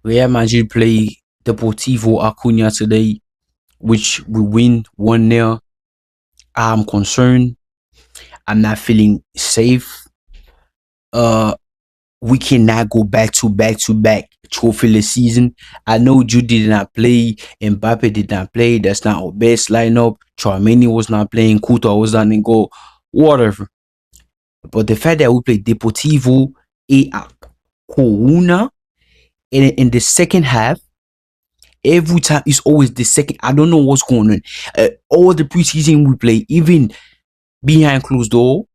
Real Madrid play Deportivo La Coruña today, which we win 1-0. I'm concerned. I'm not feeling safe. Uh, we cannot go back to back trophyless season. I know Jude did not play, Mbappe did not play. That's not our best lineup. Charmini was not playing, Couto was not in goal, whatever. But the fact that we play Deportivo e a Coruna in the second half, every time it's always the second. I don't know what's going on. All the preseason we play, even behind closed door.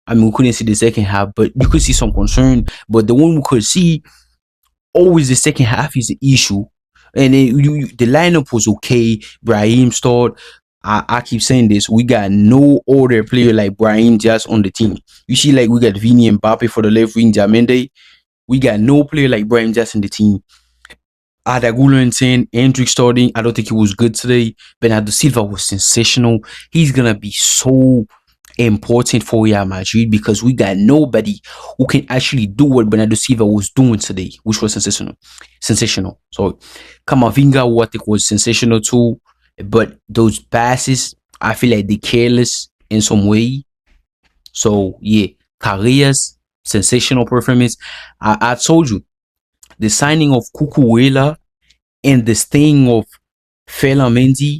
I mean, we couldn't see the second half, but you could see some concern. But the one we could see, always the second half is the issue. And then the lineup was okay. Brahim started. I keep saying this. We got no other player like Brahim Díaz on the team. You see, like we got Vini and Mbappe for the left wing, Jamende. We got no player like Brahim Díaz in the team. Adagula and saying Hendrick starting. I don't think he was good today. Bernardo Silva was sensational. He's gonna be so important for Real Madrid because we got nobody who can actually do what Bernardo Silva was doing today, which was sensational. Sensational. So Kamavinga, what it was sensational too. But those passes, I feel like they careless in some way. So yeah, Carreras, sensational performance. I told you the signing of Cucurella and the staying of Mendy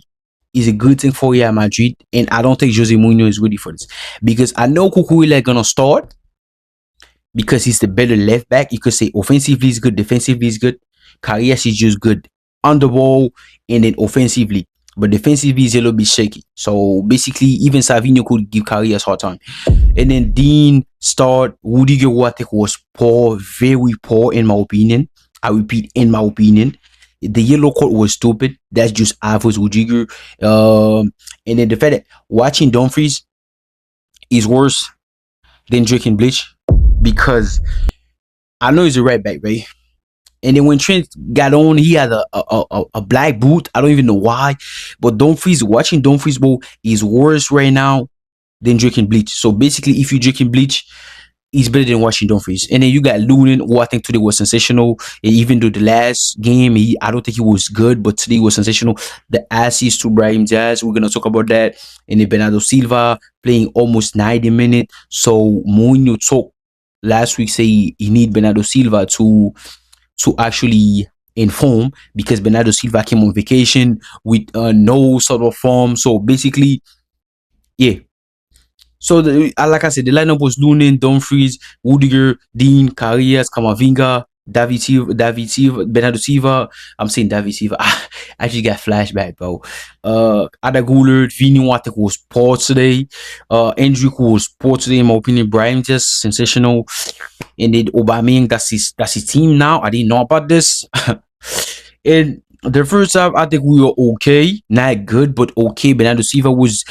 is a good thing for Real Madrid, and I don't think Jose Mourinho is ready for this because I know Cucurella is gonna start because he's the better left back. You could say offensively is good, defensively is good. Carreras is just good on the ball and then offensively, but defensively is a little bit shaky. So basically, even Savinho could give Carreras a hard time. And then Dean start. Rudiger Watek was poor, very poor in my opinion. I repeat, in my opinion. The yellow card was stupid. That's just average Rudiger. And then the fact that watching Dumfries is worse than drinking bleach because I know he's a right back, right? And then when Trent got on, he had a black boot. I don't even know why. But Dumfries, watching Dumfries ball is worse right now than drinking bleach. So basically, if you're drinking bleach, it's better than watching Dumfries. And then you got Lunin, who I think today was sensational. And even though the last game, I don't think he was good, but today was sensational. The assist to Brahim Díaz, we're gonna talk about that. And then Bernardo Silva playing almost 90 minutes. So Mourinho talked last week, say he need Bernardo Silva to actually inform because Bernardo Silva came on vacation with no sort of form. So basically, yeah. So like I said, the lineup was Lunin, Dumfries, Rudiger, Dean, Carreras, Camavinga, David Silva, Bernardo Silva. I'm saying David Silva. I just got flashback, bro. Ada Goulart, Vini Watek was poor today. Hendrick was poor today, in my opinion. Brahim just sensational. And then Aubameyang, that's his team now. I didn't know about this. And the first half, I think we were okay, not good, but okay. Bernardo Silva was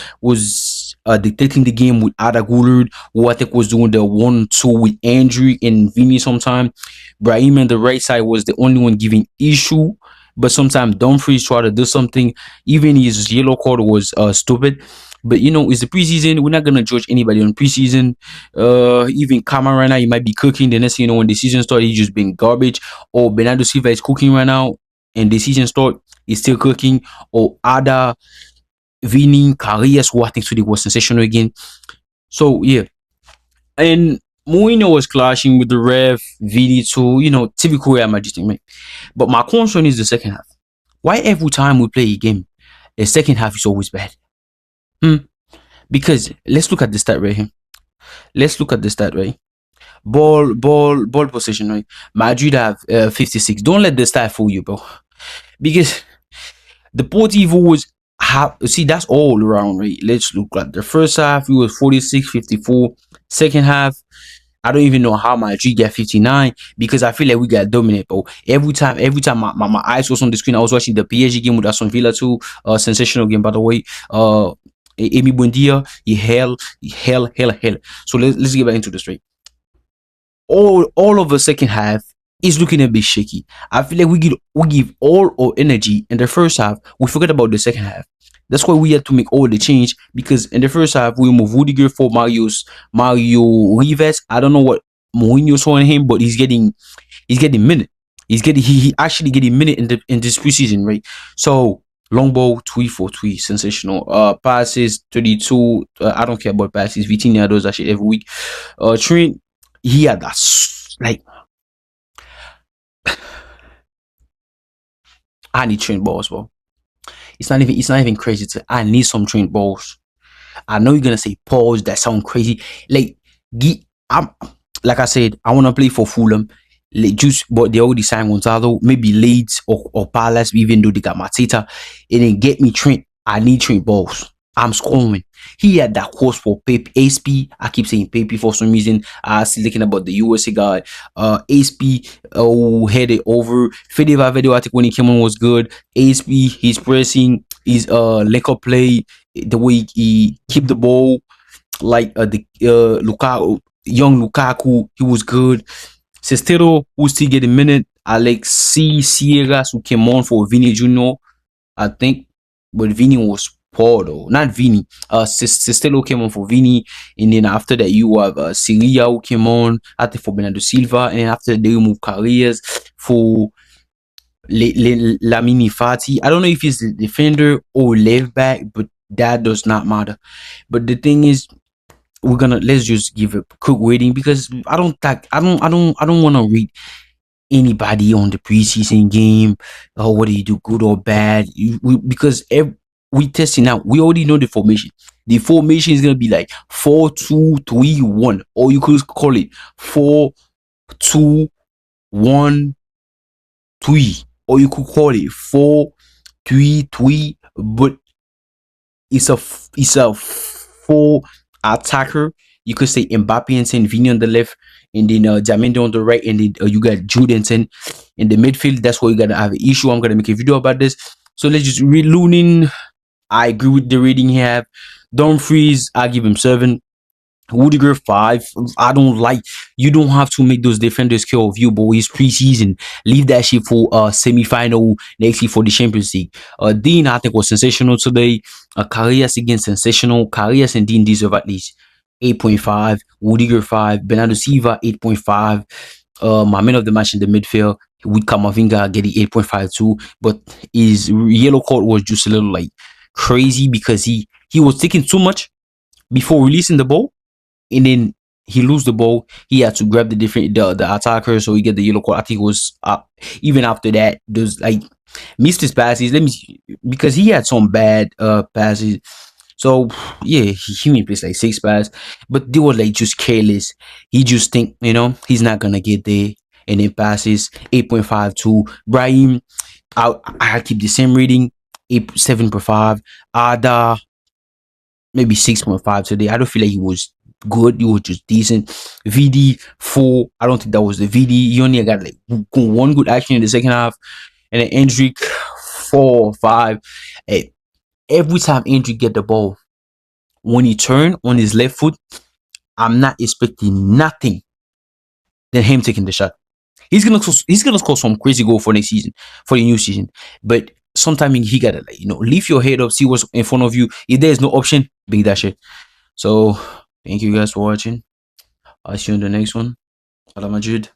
dictating the game with Ada Goulart, who I think was doing the 1-2 with Andrew and Vini sometime. Brahim on the right side was the only one giving issue, but sometimes Dumfries tried to do something. Even his yellow card was stupid. But you know, it's the preseason. We're not gonna judge anybody on preseason. Even Kama right now, he might be cooking. The next thing you know, when the season started, he's just been garbage. Or Bernardo Silva is cooking right now, and the season start, he's still cooking. Or Ada, Vini, Carreras, who I think today was sensational again. So yeah, and Mourinho was clashing with the ref, VD2, you know, typical Real Madrid thing, right? But my concern is the second half. Why every time we play a game, the second half is always bad? Because let's look at the stat right here. Let's look at the stat right. Ball possession, right? Madrid have 56. Don't let the stat fool you, bro. Because the Deportivo was see, that's all around, right? Let's look at the first half. It was 46, 54. Second half, I don't even know how Madrid got 59 because I feel like we got dominant, bro. Every time my eyes was on the screen, I was watching the PSG game with Aston Villa too. Sensational game, by the way. Amy Buendia, hell. So let's get back into this, right? All of the second half is looking a bit shaky. I feel like we give all our energy in the first half. We forget about the second half. That's why we had to make all the change because in the first half we move Rudiger for Mario Rivas. I don't know what Mourinho saw in him, but he's getting minute. He actually getting minute in this preseason, right? So long ball 3 for 3, sensational. Passes 32. I don't care about passes. Vitinha does that shit every week. Trent, he had that like I need Trent balls, bro. It's not even crazy to I need some Trent balls. I know you're gonna say pause. That sound crazy. Like, I'm like I said, I wanna play for Fulham. Just but they already signed Gonzalo, maybe Leeds or Palace, even though they got Mateta. And then get me Trent. I need Trent balls. I'm scoring. He had that course for Pepe ASP. I keep saying Pepe for some reason. I was thinking about the USA guy. ASP headed over. Fede Valverde, I think when he came on was good. ASP, he's pressing, his link up play, the way he keep the ball, like the Lukaku, young Lukaku, he was good. Sestero, who still get a minute. Alexi Sierras, who came on for Vini Junior, I think, but Vini was poor though. Not Vini. Sestelo came on for Vini, and then after that you have Syria who came on. I think for Bernardo Silva, and then after that, they removed Carriers for Lamini Fati. I don't know if he's the defender or left back, but that does not matter. But the thing is, let's just give a quick rating because I don't want to read anybody on the preseason game. Oh, what do you do, good or bad? Because we testing out. We already know the formation. The formation is gonna be like 4-2-3-1, or you could call it 4-2-1-3, or you could call it 4-3-3. But it's a four attacker. You could say Mbappe and Saint Vini on the left, and then Jamindo on the right, and then you got Judensen in the midfield. That's why you gotta have an issue. I'm gonna make a video about this. So let's just read Lunin. I agree with the rating he have. Dumfries, I give him 7. Rudiger 5. I don't like. You don't have to make those defenders care of you, boys. Preseason, leave that shit for semi-final next year for the Champions League. Dean, I think was sensational today. Carrias again sensational. Carrias and Dean deserve at least 8.5. Rudiger 5. Bernardo Silva 8.5. My man of the match in the midfield with Kamavinga getting 8.5 too. But his yellow card was just a little like crazy because he was taking too much before releasing the ball. And then he lose the ball. He had to grab the attacker, so he get the yellow card. I think it was even after that, there's like missed his passes. Because he had some bad passes. So yeah, he only plays like 6 passes, but they were like just careless. He just think he's not gonna get there, and then passes 8.5 to Brahim. I keep the same rating, 7.5. Ada maybe 6.5 today. I don't feel like he was good. He was just decent. VD 4. I don't think that was the VD. He only got like one good action in the second half. And then Endrick 4 or 5. Every time Endrick get the ball, when he turn on his left foot, I'm not expecting nothing than him taking the shot. He's gonna score some crazy goal for next season, for the new season. But sometimes he gotta lift your head up, see what's in front of you. If there's no option, big that shit. So thank you guys for watching. I'll see you in the next one. Ala Majid.